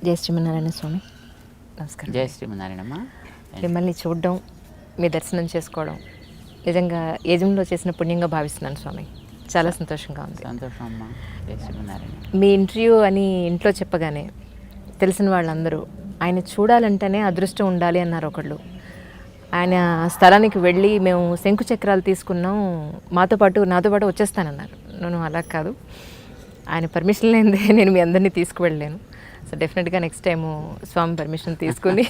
జై శ్రీమన్నారాయణ స్వామి. నమస్కారం. జై శ్రీమన్నారాయణమ్మ. మిమ్మల్ని చూడడం, మీ దర్శనం చేసుకోవడం నిజంగా యజంలో చేసిన పుణ్యంగా భావిస్తున్నాను స్వామి. చాలా సంతోషంగా ఉంది. సంతోషం అమ్మ. జై శ్రీమన్నారాయణ. మీ ఇంటర్వ్యూ అని ఇంట్లో చెప్పగానే తెలిసిన వాళ్ళందరూ ఆయన చూడాలంటేనే అదృష్టం ఉండాలి అన్నారు ఒకళ్ళు. ఆయన స్థలానికి వెళ్ళి మేము శంకు చక్రాలు తీసుకున్నాం, నాతో పాటు వచ్చేస్తానన్నారు. నేను అలా కాదు, ఆయన పర్మిషన్ లేనిదే నేను మీ అందరినీ తీసుకువెళ్ళలేను. సో డెఫినెట్గా నెక్స్ట్ టైము స్వామి పర్మిషన్ తీసుకుని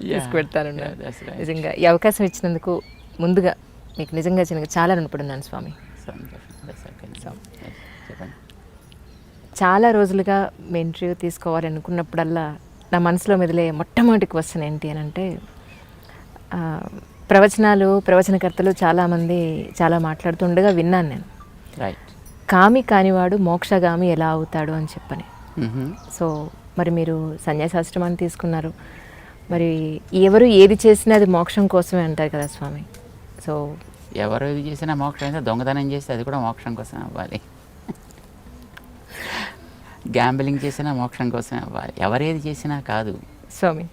తీసుకువెళ్తాను. నిజంగా ఈ అవకాశం ఇచ్చినందుకు ముందుగా మీకు నిజంగా చాలా రుణపడున్నాను స్వామి. చాలా రోజులుగా మీ ఇంటర్వ్యూ తీసుకోవాలి అనుకున్నప్పుడల్లా నా మనసులో మెదిలే మొట్టమొదటి క్వశ్చన్ ఏంటి అని అంటే, ప్రవచనకర్తలు చాలామంది చాలా మాట్లాడుతుండగా విన్నాను నేను, కామి కానివాడు మోక్షగామి ఎలా అవుతాడు అని చెప్పని. సో మరి మీరు సన్యాసాశ్రమాన్ని తీసుకున్నారు, మరి ఎవరు ఏది చేసినా అది మోక్షం కోసమే అంటారు కదా స్వామి. సో ఎవరు ఏది చేసినా మోక్షం అయితే, దొంగతనం చేస్తే అది కూడా మోక్షం కోసం అవ్వాలి, గ్యాంబ్లింగ్ చేసినా మోక్షం కోసం అవ్వాలి. ఎవరేది చేసినా కాదు స్వామి.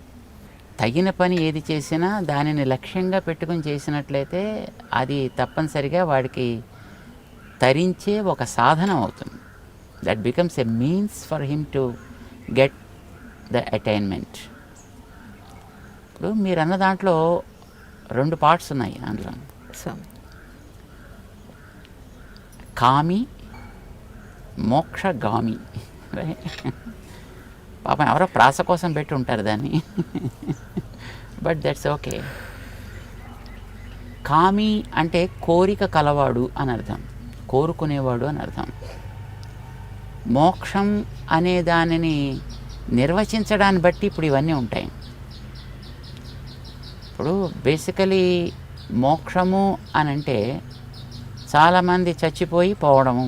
తగిన పని ఏది చేసినా దానిని లక్ష్యంగా పెట్టుకుని చేసినట్లయితే అది తప్పనిసరిగా వాడికి తరించే ఒక సాధనం అవుతుంది. That becomes a means for him to get the attainment. ఇప్పుడు మీరు అన్న దాంట్లో 2 పార్ట్స్ ఉన్నాయి. అందులో కామి, మోక్షగామి. పాపం ఎవరో ప్రాస కోసం పెట్టి ఉంటారు దాన్ని, బట్ దట్స్ ఓకే. కామి అంటే కోరిక కలవాడు అని అర్థం, కోరుకునేవాడు అని అర్థం. మోక్షం అనే దానిని నిర్వచించడాన్ని బట్టి ఇప్పుడు ఇవన్నీ ఉంటాయి. ఇప్పుడు బేసికలీ మోక్షము అని అంటే చాలామంది చచ్చిపోయి పోవడము,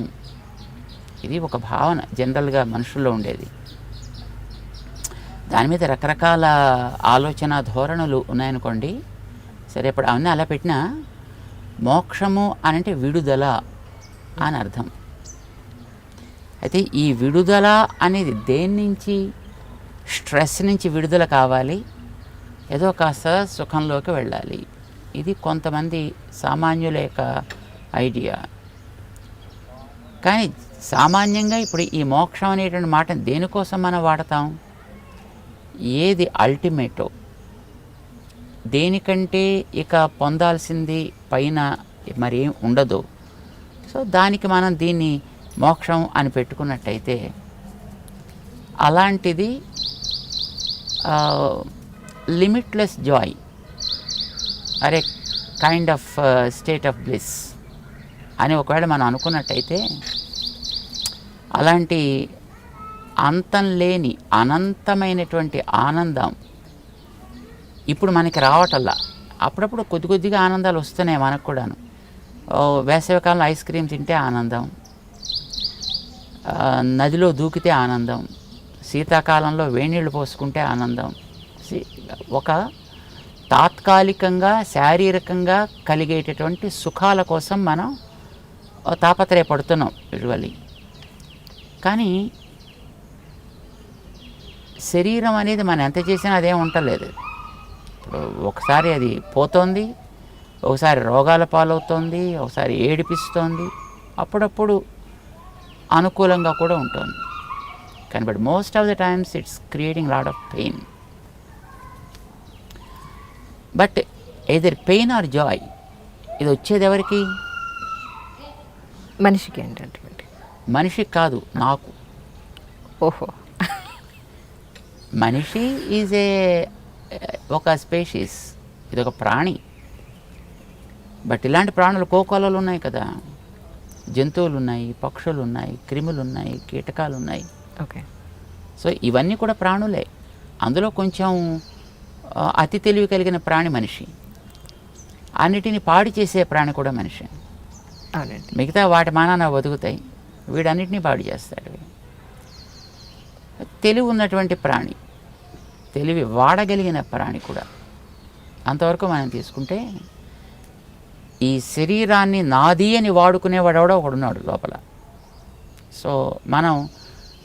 ఇది ఒక భావన జనరల్గా మనుషుల్లో ఉండేది. దాని మీద రకరకాల ఆలోచన ధోరణులు ఉన్నాయనుకోండి. సరే, ఇప్పుడు అవన్నీ అలా పెట్టినా మోక్షము అని అంటే విడుదల అని అర్థం. అయితే ఈ విడుదల అనేది దేని నుంచి? స్ట్రెస్ నుంచి విడుదల కావాలి, ఏదో కాస్త సుఖంలోకి వెళ్ళాలి. ఇది కొంతమంది సామాన్యుల యొక్క ఐడియా. కానీ సామాన్యంగా ఇప్పుడు ఈ మోక్షం అనేటువంటి మాట దేనికోసం మనం వాడతాం? ఏది అల్టిమేటో, దేనికంటే ఇక పొందాల్సింది పైన మరేం ఉండదు. సో దానికి మనం దీన్ని మోక్షం అని పెట్టుకున్నట్టయితే అలాంటిది limitless Joy are A kind of state of bliss అని ఒకవేళ మనం అనుకున్నట్టయితే, అలాంటి అంతం లేని అనంతమైనటువంటి ఆనందం ఇప్పుడు మనకి రావటల్లా. అప్పుడప్పుడు కొద్ది కొద్దిగా ఆనందాలు వస్తున్నాయి మనకు కూడాను. వేసవికాలంలో ఐస్ క్రీమ్ తింటే ఆనందం, నదిలో దూకితే ఆనందం, శీతాకాలంలో వేణీళ్ళు పోసుకుంటే ఆనందం. ఒక తాత్కాలికంగా శారీరకంగా కలిగేటటువంటి సుఖాల కోసం మనం తాపత్రయపడుతున్నాం యూజువల్లీ. కానీ శరీరం అనేది మనం ఎంత చేసినా అదేం ఉండలేదు. ఇప్పుడు ఒకసారి అది పోతోంది, ఒకసారి రోగాల పాలవుతోంది, ఒకసారి ఏడిపిస్తోంది, అప్పుడప్పుడు అనుకూలంగా కూడా ఉంటుంది. కానీ but most of the times it's creating lot of pain. But either pain or Joy, ఇది వచ్చేది ఎవరికి? మనిషికి ఏంటంటే, మనిషికి కాదు, నాకు. ఓహో, మనిషి ఈజ్ ఒక స్పేషీస్, ఇది ఒక ప్రాణి. బట్ ఇలాంటి ప్రాణులు కోకోలలు ఉన్నాయి కదా, జంతువులు ఉన్నాయి, పక్షులు ఉన్నాయి, క్రిములు ఉన్నాయి, కీటకాలు ఉన్నాయి. ఓకే. సో ఇవన్నీ కూడా ప్రాణులే. అందులో కొంచెం అతి తెలివి కలిగిన ప్రాణి మనిషి, అన్నిటిని పాడు చేసే ప్రాణి కూడా మనిషి. మిగతా వాటి మానాన బతుకుతాయి, వీడన్నిటినీ పాడు చేస్తాడు. తెలివి ఉన్నటువంటి ప్రాణి, తెలివి వాడగలిగిన ప్రాణి కూడా. అంతవరకు మనం తీసుకుంటే ఈ శరీరాన్ని నాది అని వాడుకునేవాడెవడో ఒకడున్నాడు లోపల. సో మనం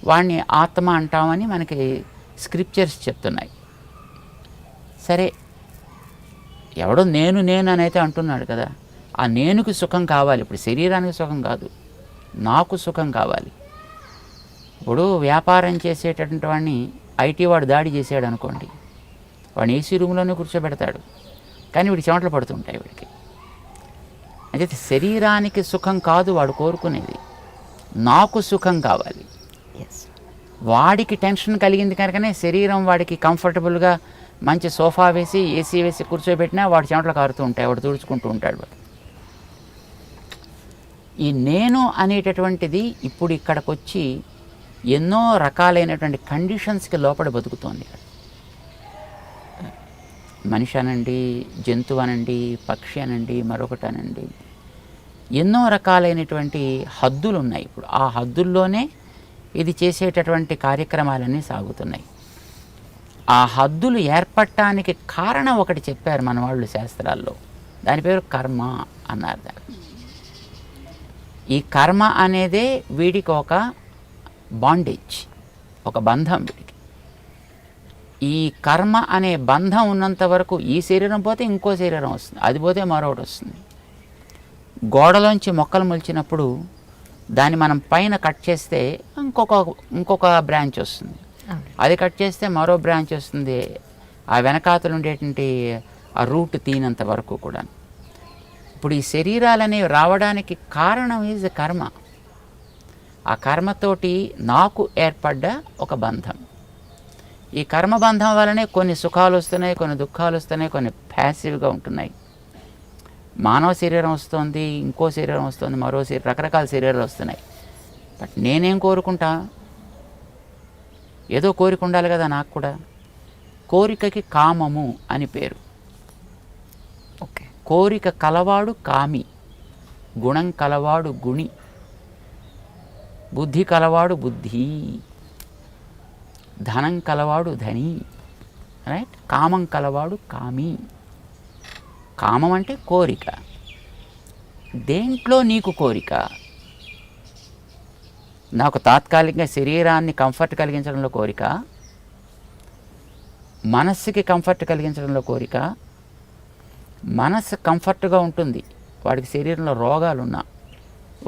వాడిని ఆత్మ అంటామని మనకి స్క్రిప్చర్స్ చెప్తున్నాయి. సరే, ఎవడో నేను అని అయితే అంటున్నాడు కదా, ఆ నేనుకి సుఖం కావాలి. ఇప్పుడు శరీరానికి సుఖం కాదు, నాకు సుఖం కావాలి. ఇప్పుడు వ్యాపారం చేసేటటువంటి వాడిని ఐటీ వాడు దాడి చేసాడు అనుకోండి, వాడిని ఏసీ రూమ్లోనే కూర్చోబెడతాడు, కానీ వీడి చెమటలు పడుతుంటాయి వీడికి. అయితే శరీరానికి సుఖం కాదు వాడు కోరుకునేది, నాకు సుఖం కావాలి. వాడికి టెన్షన్ కలిగింది కనుకనే శరీరం వాడికి కంఫర్టబుల్గా మంచి సోఫా వేసి ఏసీ వేసి కూర్చోబెట్టినా వాడు చెమటలు కారుతూ ఉంటాయి, వాడు తుడుచుకుంటూ ఉంటాడు. ఈ నేను అనేటటువంటిది ఇప్పుడు ఇక్కడికి వచ్చి ఎన్నో రకాలైనటువంటి కండిషన్స్కి లోపడి బతుకుతోంది. మనిషి అనండి, జంతువు అనండి, పక్షి అనండి, మరొకటి అనండి, ఎన్నో రకాలైనటువంటి హద్దులు ఉన్నాయి. ఇప్పుడు ఆ హద్దుల్లోనే ఇది చేసేటటువంటి కార్యక్రమాలన్నీ సాగుతున్నాయి. ఆ హద్దులు ఏర్పడటానికి కారణం ఒకటి చెప్పారు మన వాళ్ళు శాస్త్రాల్లో, దాని పేరు కర్మ అన్నారు. దాన్ని ఈ కర్మ అనేదే వీడికి ఒక బాండేజ్, ఒక బంధం వీడికి. ఈ కర్మ అనే బంధం ఉన్నంత వరకు ఈ శరీరం పోతే ఇంకో శరీరం వస్తుంది, అది పోతే మరొకటి వస్తుంది. గోడలోంచి మొక్కలు మొలిచినప్పుడు దాన్ని మనం పైన కట్ చేస్తే ఇంకొక బ్రాంచ్ వస్తుంది, అది కట్ చేస్తే మరో బ్రాంచ్ వస్తుంది, ఆ వెనకాతలు ఉండేటువంటి ఆ రూట్ తీనంత వరకు కూడా. ఇప్పుడు ఈ శరీరాలనేవి రావడానికి కారణం ఈజ్ కర్మ. ఆ కర్మతోటి నాకు ఏర్పడ్డ ఒక బంధం. ఈ కర్మబంధం వల్లనే కొన్ని సుఖాలు వస్తున్నాయి, కొన్ని దుఃఖాలు వస్తున్నాయి, కొన్ని ప్యాసివ్గా ఉంటున్నాయి. మానవ శరీరం వస్తుంది, ఇంకో శరీరం వస్తుంది, మరో రకరకాల శరీరాలు వస్తున్నాయి. బట్ నేనేం కోరుకుంటా? ఏదో కోరిక ఉండాలి కదా నాకు కూడా. కోరికకి కామము అని పేరు. ఓకే, కోరిక కలవాడు కామి, గుణం కలవాడు గుణి, బుద్ధి కలవాడు బుద్ధి, ధనం కలవాడు ధని, రైట్? కామం కలవాడు కామి. కామం అంటే కోరిక. దేంట్లో నీకు కోరిక? నాకు తాత్కాలికంగా శరీరాన్ని కంఫర్ట్ కలిగించడంలో కోరిక, మనస్సుకి కంఫర్ట్ కలిగించడంలో కోరిక. మనస్సు కంఫర్ట్గా ఉంటుంది, వాడికి శరీరంలో రోగాలున్నా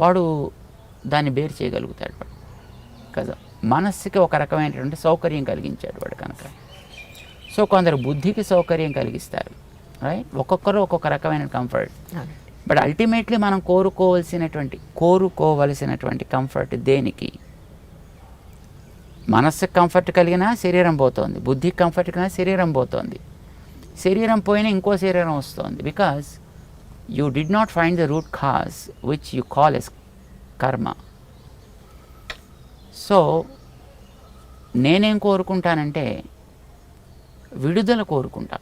వాడు దాన్ని బేర్ చేయగలుగుతాడు వాడు కదా. మనస్సుకి ఒక రకమైనటువంటి సౌకర్యం కలిగించాడు వాడు కనుక. సో కొందరు బుద్ధికి సౌకర్యం కలిగిస్తారు, రైట్? ఒక్కొక్కరు ఒక్కొక్క రకమైన కంఫర్ట్. బట్ అల్టిమేట్లీ మనం కోరుకోవలసినటువంటి కంఫర్ట్ దేనికి? మనస్సుకి కంఫర్ట్ కలిగినా శరీరం పోతుంది, బుద్ధికి కంఫర్ట్ కలిగినా శరీరం పోతుంది, శరీరం పోయినా ఇంకో శరీరం వస్తుంది. Because you did not find the root cause which you call as karma. So నేనేం కోరుకుంటానంటే విడుదల కోరుకుంటా.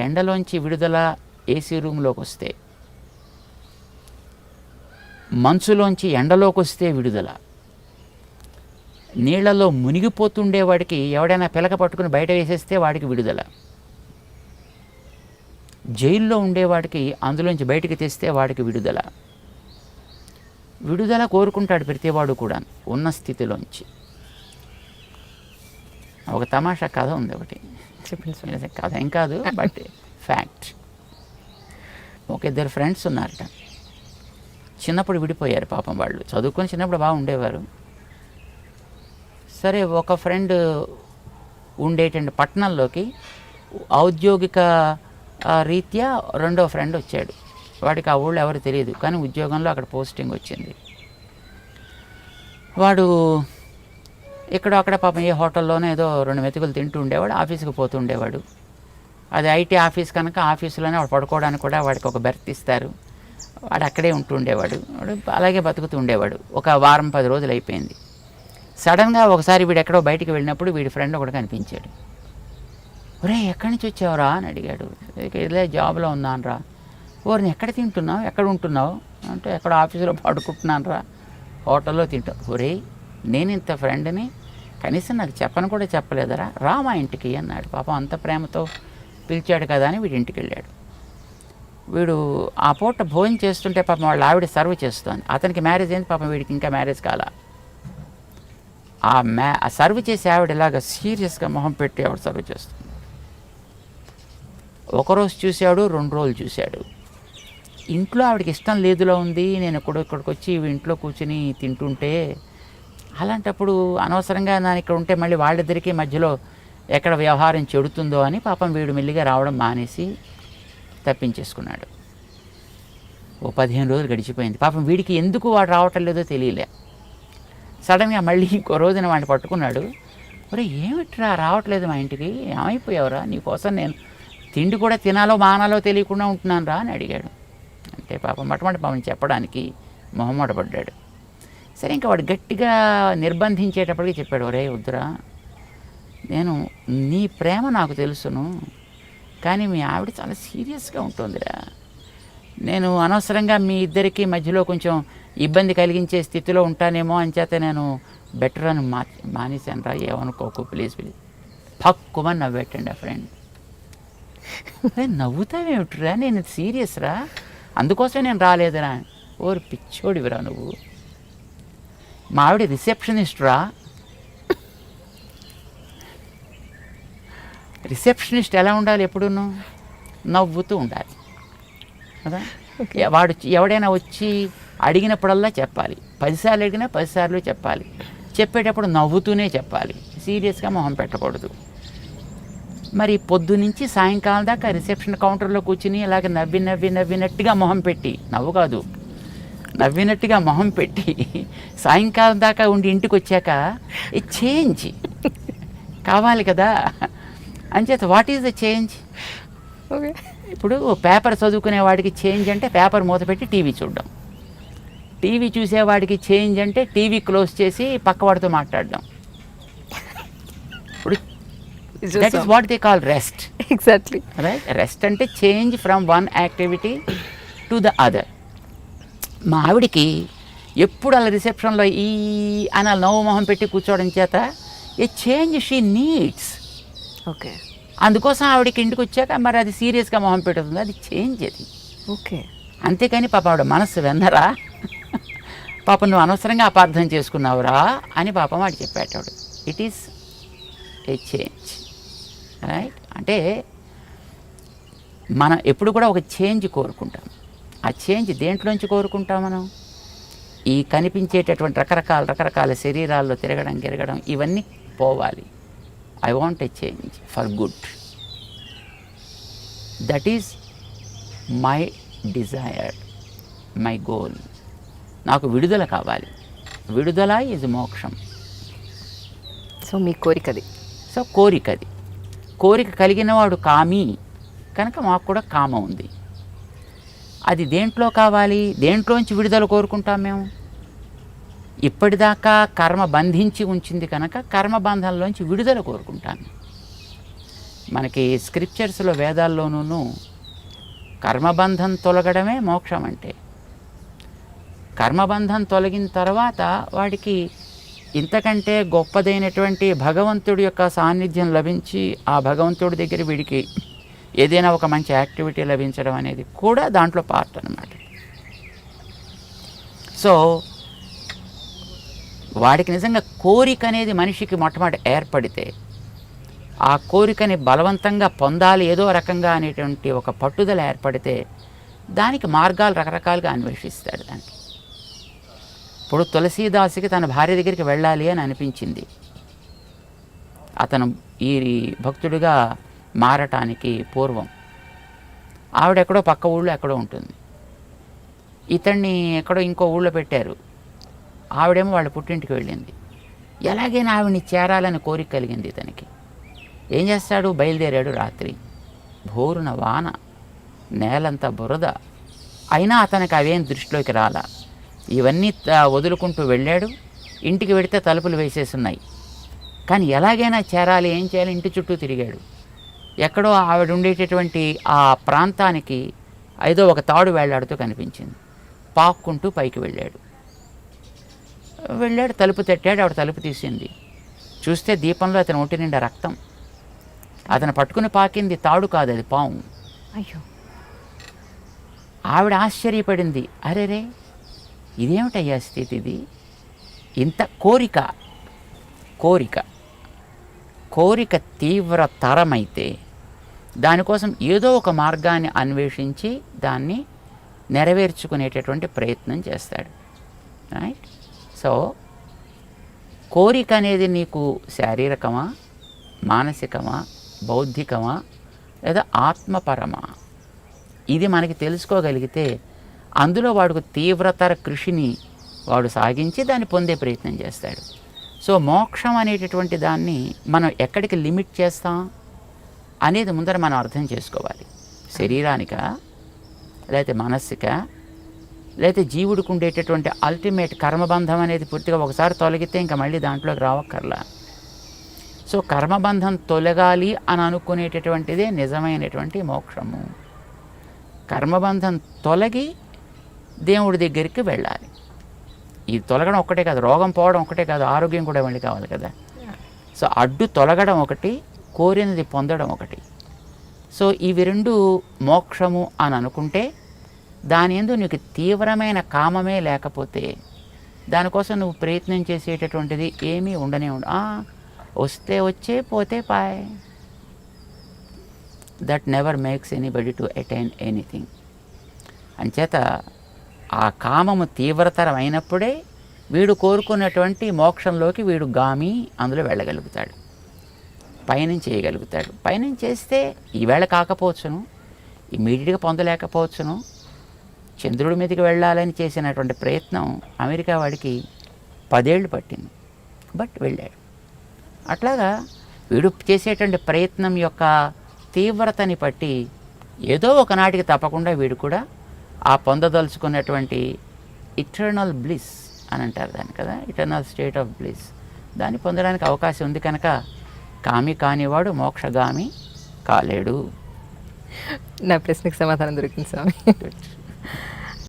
ఎండలోంచి విడుదల ఏసీ రూమ్లోకి వస్తే, మంచులోంచి ఎండలోకి వస్తే విడుదల. నీళ్లలో మునిగిపోతుండేవాడికి ఎవడైనా పిలక పట్టుకుని బయట వేసేస్తే వాడికి విడుదల. జైల్లో ఉండేవాడికి అందులోంచి బయటికి తెస్తే వాడికి విడుదల. విడుదల కోరుకుంటాడు ప్రతివాడు కూడా ఉన్న స్థితిలోంచి. ఒక తమాషా కథ ఉంది ఒకటి, కథ ఏం కాదు బట్ ఫ్యాక్ట్. ఒక ఇద్దరు ఫ్రెండ్స్ ఉన్నారట, చిన్నప్పుడు విడిపోయారు పాపం. వాళ్ళు చదువుకొని చిన్నప్పుడు బాగా ఉండేవారు. సరే, ఒక ఫ్రెండ్ ఉండేటువంటి పట్టణంలోకి ఔద్యోగిక రీత్యా రెండో ఫ్రెండ్ వచ్చాడు. వాడికి ఆ ఊళ్ళో ఎవరు తెలియదు, కానీ ఉద్యోగంలో అక్కడ పోస్టింగ్ వచ్చింది. వాడు ఇక్కడ అక్కడ పాపం ఏ హోటల్లోనే ఏదో 2 మెతుకులు తింటూ ఉండేవాడు, ఆఫీస్కి పోతూ ఉండేవాడు. అది ఐటీ ఆఫీస్ కనుక ఆఫీసులోనే వాడు పడుకోవడానికి కూడా వాడికి ఒక బెర్త్ ఇస్తారు. వాడు అక్కడే ఉంటూ ఉండేవాడు, వాడు అలాగే బతుకుతూ ఉండేవాడు. ఒక వారం 10 రోజులు అయిపోయింది. సడన్గా ఒకసారి వీడు ఎక్కడో బయటికి వెళ్ళినప్పుడు వీడి ఫ్రెండ్ ఒకటి కనిపించాడు. ఒరే, ఎక్కడి నుంచి వచ్చావురా అని అడిగాడు. ఇదే జాబ్లో ఉన్నాను రా. ఓరిని ఎక్కడ తింటున్నావు, ఎక్కడ ఉంటున్నావు అంటే, ఎక్కడ ఆఫీసులో పడుకుంటున్నాను రా, హోటల్లో తింటావు. ఒరే, నేను ఇంత ఫ్రెండ్ని కనీసం నాకు చెప్పను కూడా చెప్పలేదరా, రా మా ఇంటికి అన్నాడు. పాపం అంత ప్రేమతో పిలిచాడు కదా అని వీడి ఇంటికి వెళ్ళాడు. వీడు ఆ పూట భోజనం చేస్తుంటే పాపం వాళ్ళ ఆవిడ సర్వ్ చేస్తుంది. అతనికి మ్యారేజ్ అయింది, పాపం వీడికి ఇంకా మ్యారేజ్ కాల. ఆ సర్వ్ చేసి ఆవిడ ఇలాగ సీరియస్గా మొహం పెట్టి ఆవిడ సర్వ్ చేస్తుంది. ఒకరోజు చూశాడు, 2 రోజులు చూశాడు. ఇంట్లో ఆవిడకి ఇష్టం లేదులో ఉంది, నేను ఇక్కడికి వచ్చి ఇంట్లో కూర్చుని తింటుంటే, అలాంటప్పుడు అనవసరంగా నేను ఇక్కడ ఉంటే మళ్ళీ వాళ్ళిద్దరికీ మధ్యలో ఎక్కడ వ్యవహారం చెడుతుందో అని పాపం వీడు మెల్లిగా రావడం మానేసి తప్పించేసుకున్నాడు. ఓ 15 రోజులు గడిచిపోయింది. పాపం వీడికి ఎందుకు వాడు రావటం లేదో తెలియలే. సడన్గా మళ్ళీ ఇంకో రోజున వాడిని పట్టుకున్నాడు. ఒరే ఏమిట్రా రావట్లేదు మా ఇంటికి, ఏమైపోయావురా, నీకోసం నేను తిండి కూడా తినాలో మానాలో తెలియకుండా ఉంటున్నాను రా అని అడిగాడు. అంటే పాపం పాపం చెప్పడానికి మొహమాట పడ్డాడు. సరే ఇంకా వాడు గట్టిగా నిర్బంధించేటప్పటికి చెప్పాడు, ఒరే వద్దురా, నేను నీ ప్రేమ నాకు తెలుసును, కానీ మీ ఆవిడ చాలా సీరియస్గా ఉంటుందిరా, నేను అనవసరంగా మీ ఇద్దరికి మధ్యలో కొంచెం ఇబ్బంది కలిగించే స్థితిలో ఉంటానేమో అని చేత నేను బెటర్ అని మానేశాను రా, ఏమనుకోకు ప్లీజ్ ప్లీజ్. పక్కుమని నవ్వెట్టండి ఆ ఫ్రెండ్. నవ్వుతావేమిట్రా, నేను సీరియస్ రా, అందుకోసమే నేను రాలేదురా. ఓరు పిచ్చోడివిరా నువ్వు, మా ఆవిడ రిసెప్షనిస్ట్ రా. రిసెప్షనిస్ట్ ఎలా ఉండాలి, ఎప్పుడూను నవ్వుతూ ఉండాలి కదా. వాడు ఎవడైనా వచ్చి అడిగినప్పుడల్లా చెప్పాలి, 10 సార్లు అడిగినా 10 సార్లు చెప్పాలి, చెప్పేటప్పుడు నవ్వుతూనే చెప్పాలి, సీరియస్గా మొహం పెట్టకూడదు. మరి పొద్దు నుంచి సాయంకాలం దాకా రిసెప్షన్ కౌంటర్లో కూర్చుని ఇలాగ నవ్వినట్టుగా మొహం పెట్టి, నవ్వు కాదు నవ్వినట్టుగా మొహం పెట్టి సాయంకాలం దాకా ఉండి ఇంటికి వచ్చాక ఏ చేంజ్ కావాలి కదా. అంచేత what is the change? Okay, ఇప్పుడు పేపర్ చదువుకునే వాడికి చేంజ్ అంటే పేపర్ మూత పెట్టి టీవీ చూడడం, టీవీ చూసేవాడికి చేంజ్ అంటే టీవీ క్లోజ్ చేసి పక్కవాడితో మాట్లాడడం. ఇప్పుడు that is what they call rest. Exactly right. Rest అంటే change from one activity to the other. మా ఆవిడికి ఎప్పుడు అలా రిసెప్షన్లో ఈ అని అలా నవ్వు మొహం పెట్టి కూర్చోవడం చేత ఏ చేంజ్ షీ నీడ్స్. ఓకే, అందుకోసం ఆవిడకి ఇంటికి వచ్చాక మరి అది సీరియస్గా మొహం పెడుతుంది, అది చేంజ్ అది. ఓకే, అంతేకాని పాప ఆవిడ మనస్సు వెన్నరా, పాపం నువ్వు అనవసరంగా అపార్థం చేసుకున్నావురా అని పాపం వాడు చెప్పేటాడు. It is a change, right. అంటే మనం ఎప్పుడు కూడా ఒక చేంజ్ కోరుకుంటాం. ఆ చేంజ్ దేంట్లోంచి కోరుకుంటాం మనం? ఈ కనిపించేటటువంటి రకరకాల శరీరాల్లో తిరగడం ఇవన్నీ పోవాలి. I want a change for good. That is my Dzire, my goal. నాకు విడుదల కావాలి. విడుదల ఈజ్ మోక్షం. సో మీ కోరికది. సో కోరికది. కోరిక కలిగిన వాడు కామి కనుక మాకు కూడా కామ ఉంది. అది దేంట్లో కావాలి? దేంట్లోంచి విడుదల కోరుకుంటాం మేము? ఇప్పటిదాకా కర్మ బంధించి ఉంచింది కనుక కర్మబంధంలోంచి విడుదల కోరుకుంటాను. మనకి స్క్రిప్చర్స్లో వేదాల్లోనూ కర్మబంధం తొలగడమే మోక్షం అంటే. కర్మబంధం తొలగిన తర్వాత వాడికి ఇంతకంటే గొప్పదైనటువంటి భగవంతుడి యొక్క సాన్నిధ్యం లభించి ఆ భగవంతుడి దగ్గర వీడికి ఏదైనా ఒక మంచి యాక్టివిటీ లభించడం అనేది కూడా దాంట్లో పార్ట్ అన్నమాట. సో వాడికి నిజంగా కోరిక అనేది మనిషికి మొట్టమొదటి ఏర్పడితే ఆ కోరికని బలవంతంగా పొందాలి ఏదో రకంగా అనేటువంటి ఒక పట్టుదల ఏర్పడితే దానికి మార్గాలు రకరకాలుగా అన్వేషిస్తాడు. దానికి ఇప్పుడు తులసీదాసుకి తన భార్య దగ్గరికి వెళ్ళాలి అని అనిపించింది. అతను ఈ భక్తుడిగా మారటానికి పూర్వం ఆవిడెక్కడో పక్క ఊళ్ళో ఎక్కడో ఉంటుంది. ఇతన్ని ఎక్కడో ఇంకో ఊళ్ళో పెట్టారు. ఆవిడేమో వాళ్ళ పుట్టింటికి వెళ్ళింది. ఎలాగైనా ఆవిడని చేరాలని కోరిక కలిగింది ఇతనికి. ఏం చేస్తాడు? బయలుదేరాడు. రాత్రి భోరున వాన, నేలంతా బురద, అయినా అతనికి అవేం దృష్టిలోకి రాలా. ఇవన్నీ వదులుకుంటూ వెళ్ళాడు. ఇంటికి వెడితే తలుపులు వేసేస్తున్నాయి. కానీ ఎలాగైనా చేరాలి, ఏం చేయాలి? ఇంటి చుట్టూ తిరిగాడు. ఎక్కడో ఆవిడ ఉండేటటువంటి ఆ ప్రాంతానికి ఏదో ఒక తాడు వేళ్లాడుతూ కనిపించింది. పాక్కుంటూ పైకి వెళ్ళాడు. తలుపు తట్టాడు. ఆవిడ తలుపు తీసింది. చూస్తే దీపంలో అతని ఒంటి నిండా రక్తం. అతను పట్టుకుని పాకింది తాడు కాదు, అది పాము. అయ్యో! ఆవిడ ఆశ్చర్యపడింది. అరేరే, ఇదేమిటయ్యా స్థితి ఇది? ఇంత కోరిక, కోరిక తీవ్రతరమైతే దానికోసం ఏదో ఒక మార్గాన్ని అన్వేషించి దాన్ని నెరవేర్చుకునేటటువంటి ప్రయత్నం చేస్తాడు. రైట్? సో కోరిక అనేది నీకు శారీరకమా, మానసికమా, బౌద్ధికమా, లేదా ఆత్మపరమా, ఇది మనకి తెలుసుకోగలిగితే అందులో వాడికి తీవ్రతర కృషిని వాడు సాగించి దాన్ని పొందే ప్రయత్నం చేస్తాడు. సో మోక్షం అనేటటువంటి దాన్ని మనం ఎక్కడికి లిమిట్ చేస్తాం అనేది ముందర మనం అర్థం చేసుకోవాలి. శరీరానికా, లేకపోతే మనస్సుకా, లేకపోతే జీవుడికి ఉండేటటువంటి అల్టిమేట్ కర్మబంధం అనేది పూర్తిగా ఒకసారి తొలగితే ఇంకా మళ్ళీ దాంట్లోకి రావక్కర్లా. సో కర్మబంధం తొలగాలి అని అనుకునేటటువంటిదే నిజమైనటువంటి మోక్షము. కర్మబంధం తొలగి దేవుడి దగ్గరికి వెళ్ళాలి. ఇది తొలగడం ఒక్కటే కాదు, రోగం పోవడం ఒకటే కాదు, ఆరోగ్యం కూడా మళ్ళీ కావాలి కదా. సో అడ్డు తొలగడం ఒకటి, కోరినది పొందడం ఒకటి. సో ఇవి రెండు మోక్షము అని అనుకుంటే దాని యందు నీకు తీవ్రమైన కామమే లేకపోతే దానికోసం నువ్వు ప్రయత్నం చేసేటటువంటిది ఏమీ ఉండనే వస్తే వచ్చే, పోతే పాయ్. That never makes anybody to attain anything. అంచేత ఆ కామము తీవ్రతరం అయినప్పుడే వీడు కోరుకున్నటువంటి మోక్షంలోకి వీడు గామి అందులో వెళ్ళగలుగుతాడు, పయనం చేయగలుగుతాడు. పయనం చేస్తే ఈవేళ కాకపోవచ్చును, ఇమీడియట్గా పొందలేకపోవచ్చును. చంద్రుడి మీదకి వెళ్ళాలని చేసినటువంటి ప్రయత్నం అమెరికా వాడికి 10 ఏళ్ళు పట్టింది, బట్ వెళ్ళాడు. అట్లాగా వీడు చేసేటువంటి ప్రయత్నం యొక్క తీవ్రతని బట్టి ఏదో ఒకనాటికి తప్పకుండా వీడు కూడా ఆ పొందదలుచుకున్నటువంటి ఇటర్నల్ బ్లిస్ అని అంటారు దాన్ని కదా, ఇటర్నల్ స్టేట్ ఆఫ్ బ్లిస్, దాన్ని పొందడానికి అవకాశం ఉంది. కనుక కామి కానివాడు మోక్షగామి కాలేడు. నా ప్రశ్నకు సమాధానం దొరికింది స్వామి.